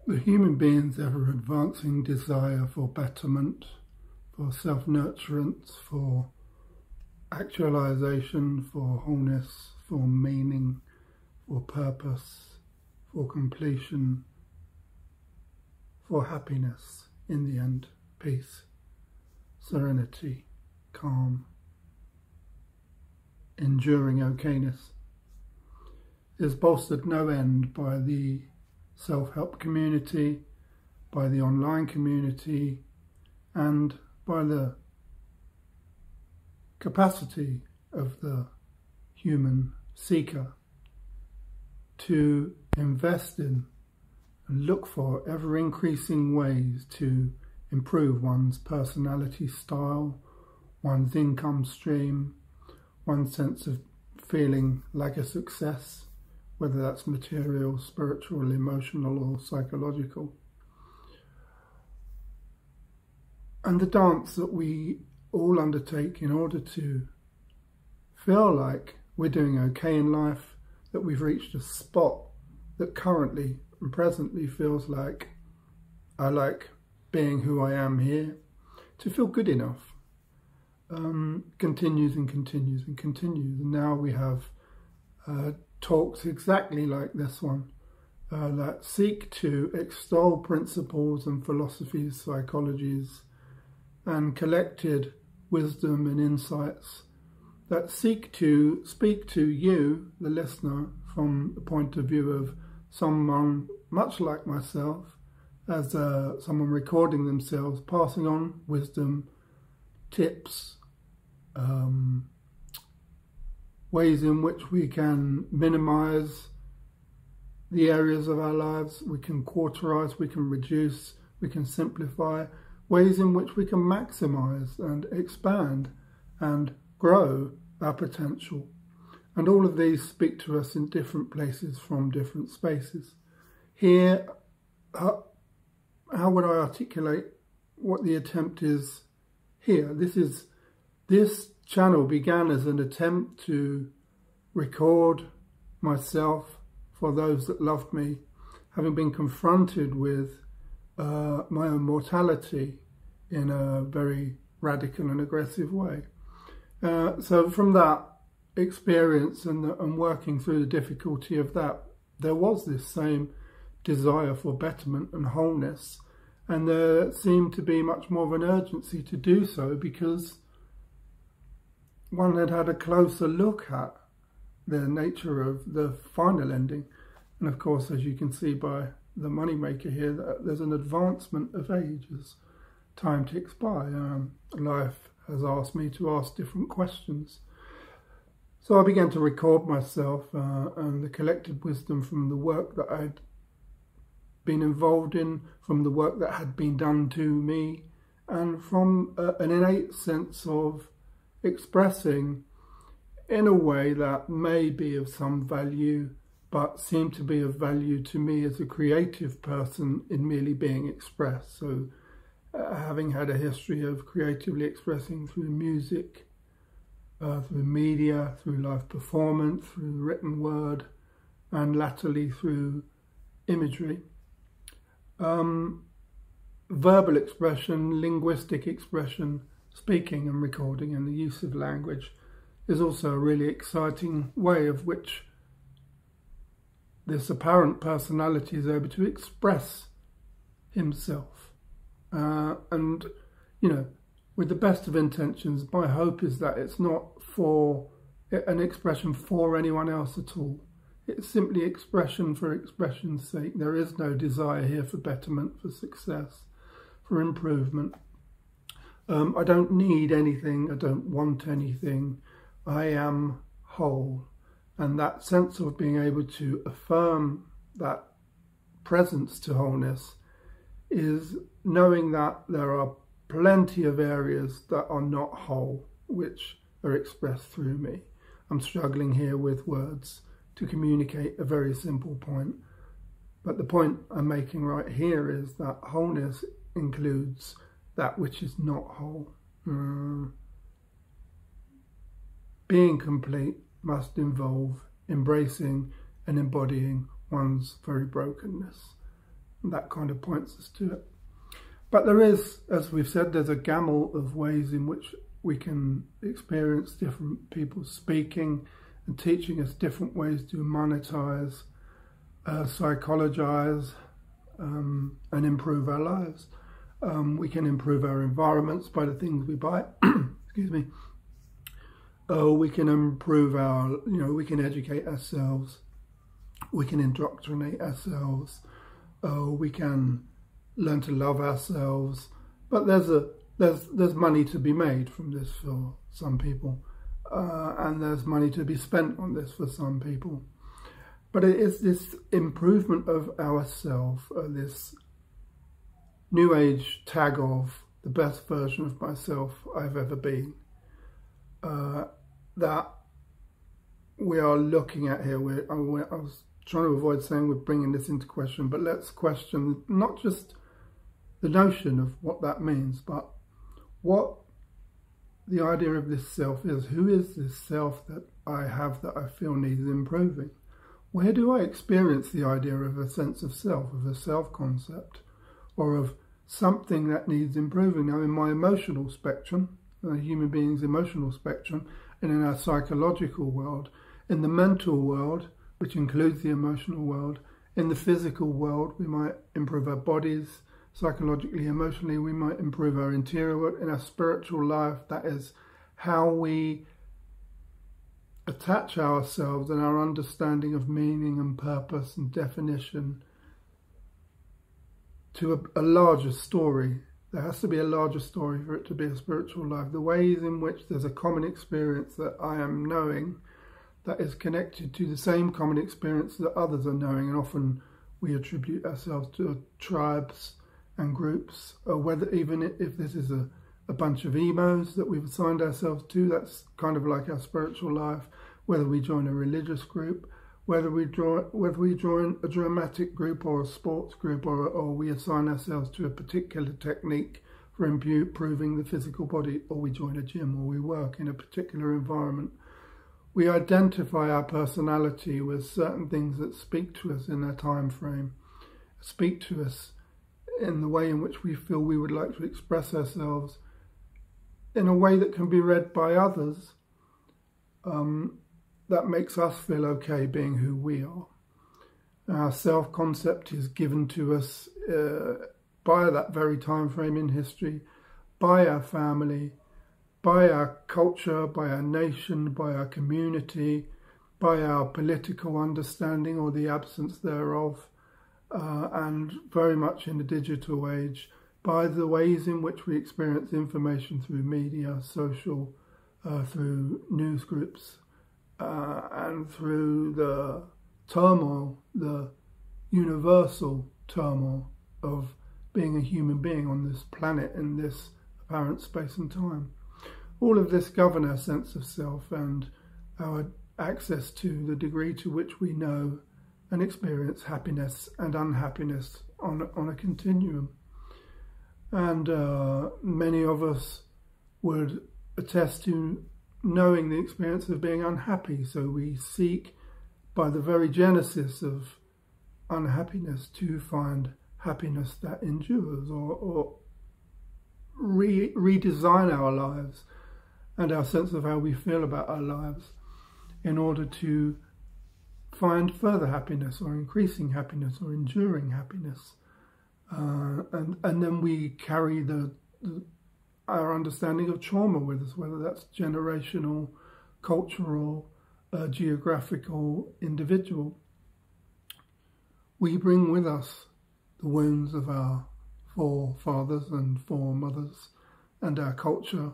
The human being's ever-advancing desire for betterment, for self-nurturance, for actualization, for wholeness, for meaning, for purpose, for completion, for happiness in the end, peace, serenity, calm, enduring okayness, is bolstered no end by the self-help community, by the online community, and by the capacity of the human seeker to invest in and look for ever-increasing ways to improve one's personality style, one's income stream, one's sense of feeling like a success, whether that's material, spiritual, emotional, or psychological. And the dance that we all undertake in order to feel like we're doing okay in life, that we've reached a spot that currently and presently feels like I like being who I am here, to feel good enough, continues and continues and continues. And now we have talks exactly like this one that seek to extol principles and philosophies, psychologies, and collected wisdom and insights that seek to speak to you, the listener, from the point of view of someone much like myself, as someone recording themselves, passing on wisdom, tips, ways in which we can minimize the areas of our lives, we can quarterize, we can reduce, we can simplify, ways in which we can maximize and expand and grow our potential. And all of these speak to us in different places from different spaces. Here, how would I articulate what the attempt is here? This channel began as an attempt to record myself for those that loved me, having been confronted with my own mortality in a very radical and aggressive way. So from that experience and working through the difficulty of that, there was this same desire for betterment and wholeness, and there seemed to be much more of an urgency to do so because one had had a closer look at the nature of the final ending. And of course, as you can see by the moneymaker here, that there's an advancement of age as time ticks by. Life has asked me to ask different questions. So I began to record myself and the collected wisdom from the work that I'd been involved in, from the work that had been done to me, and from an innate sense of expressing in a way that may be of some value, but seemed to be of value to me as a creative person in merely being expressed. So having had a history of creatively expressing through music, through media, through live performance, through written word, and latterly through imagery. Verbal expression, linguistic expression, speaking and recording, and the use of language is also a really exciting way of which this apparent personality is able to express himself. And, you know, with the best of intentions, my hope is that it's not for an expression for anyone else at all. It's simply expression for expression's sake. There is no desire here for betterment, for success, for improvement. I don't need anything. I don't want anything. I am whole. And that sense of being able to affirm that presence to wholeness is knowing that there are plenty of areas that are not whole, which are expressed through me. I'm struggling here with words to communicate a very simple point. But the point I'm making right here is that wholeness includes that which is not whole. Being complete must involve embracing and embodying one's very brokenness. that kind of points us to it. But there is, as we've said, there's a gamut of ways in which we can experience different people speaking and teaching us different ways to monetize, psychologize, and improve our lives. We can improve our environments by the things we buy. Excuse me. We can improve our, we can educate ourselves. We can indoctrinate ourselves. We can learn to love ourselves. But there's money to be made from this for some people, and there's money to be spent on this for some people. But it is this improvement of ourself, this new age tag of the best version of myself I've ever been, that we are looking at here. I was trying to avoid saying we're bringing this into question, but let's question not just the notion of what that means, but what the idea of this self is. Who is this self that I have that I feel needs improving? Where do I experience the idea of a sense of self, of a self-concept, or of something that needs improving? Now, in my emotional spectrum, a human being's emotional spectrum, and in our psychological world, in the mental world, which includes the emotional world, in the physical world, we might improve our bodies. Psychologically, emotionally, we might improve our interior world. In our spiritual life, that is how we attach ourselves and our understanding of meaning and purpose and definition to a larger story. There has to be a larger story for it to be a spiritual life. The ways in which there's a common experience that I am knowing that is connected to the same common experience that others are knowing, and often we attribute ourselves to tribes and groups, or whether even if this is a bunch of emos that we've assigned ourselves to, that's kind of like our spiritual life. Whether we join a religious group, whether we join a dramatic group or a sports group, or we assign ourselves to a particular technique for improving the physical body, or we join a gym, or we work in a particular environment. We identify our personality with certain things that speak to us in a time frame, speak to us in the way in which we feel we would like to express ourselves, in a way that can be read by others, that makes us feel okay being who we are. Our self-concept is given to us by that very time frame in history, by our family, by our culture, by our nation, by our community, by our political understanding or the absence thereof, and very much in the digital age, by the ways in which we experience information through media, social, through news groups, and through the turmoil, the universal turmoil of being a human being on this planet in this apparent space and time. All of this govern our sense of self and our access to the degree to which we know and experience happiness and unhappiness on a continuum. And many of us would attest to knowing the experience of being unhappy. So we seek, by the very genesis of unhappiness, to find happiness that endures, or redesign our lives and our sense of how we feel about our lives in order to find further happiness or increasing happiness or enduring happiness. And then we carry our understanding of trauma with us, whether that's generational, cultural, geographical, individual. We bring with us the wounds of our forefathers and foremothers and our culture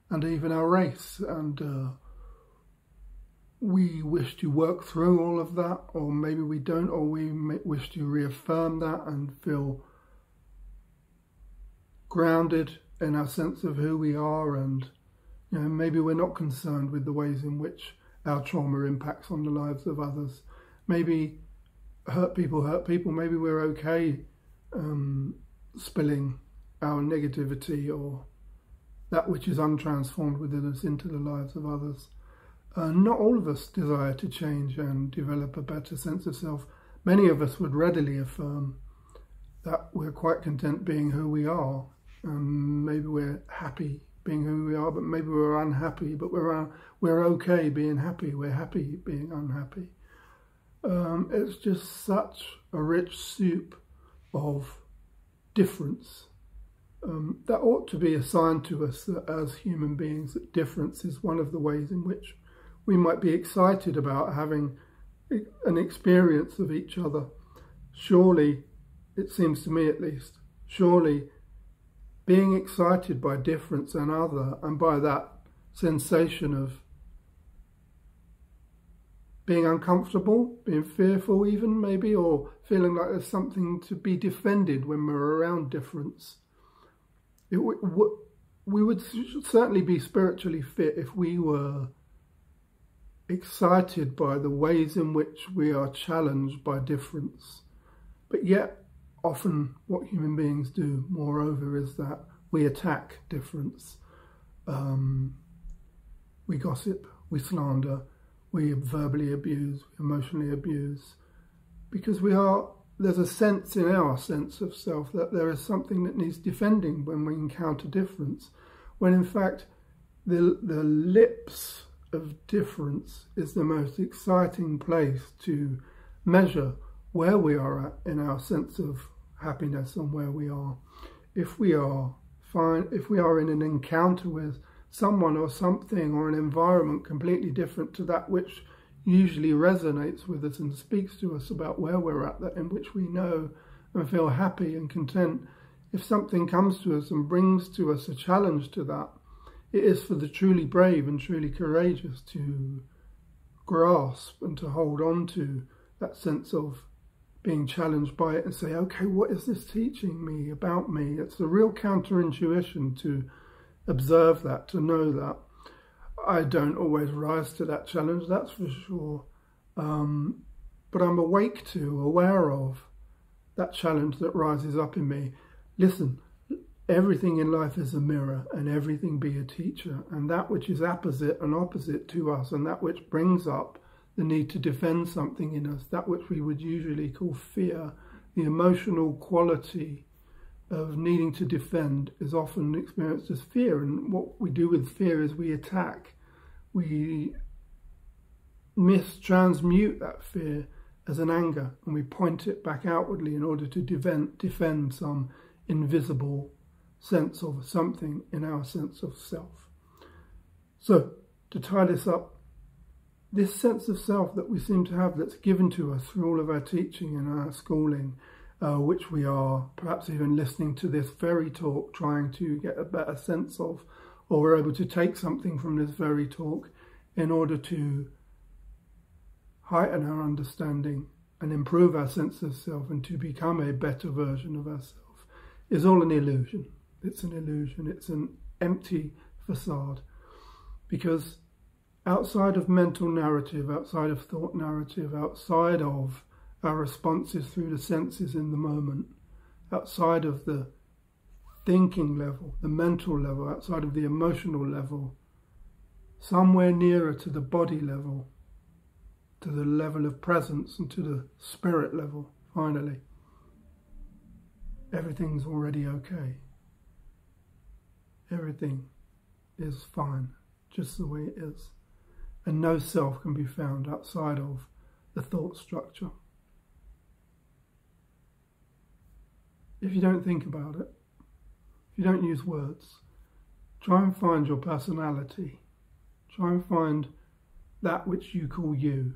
and even our race, and we wish to work through all of that, or maybe we don't, or we wish to reaffirm that and feel grounded in our sense of who we are, and maybe we're not concerned with the ways in which our trauma impacts on the lives of others. Maybe hurt people, maybe we're okay spilling our negativity or that which is untransformed within us into the lives of others. Not all of us desire to change and develop a better sense of self. Many of us would readily affirm that we're quite content being who we are. Maybe we're happy being who we are, but maybe we're unhappy, but we're okay being happy. We're happy being unhappy. It's just such a rich soup of difference. That ought to be a sign to us that as human beings, that difference is one of the ways in which we might be excited about having an experience of each other. Surely, it seems to me at least, surely being excited by difference and other, and by that sensation of being uncomfortable, being fearful even maybe, or feeling like there's something to be defended when we're around difference. We would certainly be spiritually fit if we were excited by the ways in which we are challenged by difference. But yet, often what human beings do, moreover, is that we attack difference. We gossip, we slander, we verbally abuse, emotionally abuse, because there's a sense in our sense of self that there is something that needs defending when we encounter difference, when in fact the lips of difference is the most exciting place to measure where we are at in our sense of happiness and where we are. If we are in an encounter with someone or something or an environment completely different to that which usually resonates with us and speaks to us about where we're at, that in which we know and feel happy and content, if something comes to us and brings to us a challenge to that, it is for the truly brave and truly courageous to grasp and to hold on to that sense of being challenged by it and say, okay, what is this teaching me about me? It's a real counterintuition to observe that, to know that. I don't always rise to that challenge, that's for sure. But I'm awake to, aware of that challenge that rises up in me. Listen, everything in life is a mirror, and everything be a teacher, and that which is opposite and opposite to us, and that which brings up the need to defend something in us, that which we would usually call fear, the emotional quality of needing to defend is often experienced as fear. And what we do with fear is we attack. We mistransmute that fear as an anger, and we point it back outwardly in order to defend some invisible sense of something in our sense of self. So, to tie this up, this sense of self that we seem to have, that's given to us through all of our teaching and our schooling, which we are perhaps even listening to this very talk, trying to get a better sense of, or we're able to take something from this very talk in order to heighten our understanding and improve our sense of self and to become a better version of ourselves, is all an illusion. It's an illusion. It's an empty facade. Because outside of mental narrative, outside of thought narrative, outside of our responses through the senses in the moment, outside of the thinking level, the mental level, outside of the emotional level, somewhere nearer to the body level, to the level of presence and to the spirit level, finally, everything's already okay. Everything is fine, just the way it is. And no self can be found outside of the thought structure. If you don't think about it, if you don't use words, try and find your personality. Try and find that which you call you.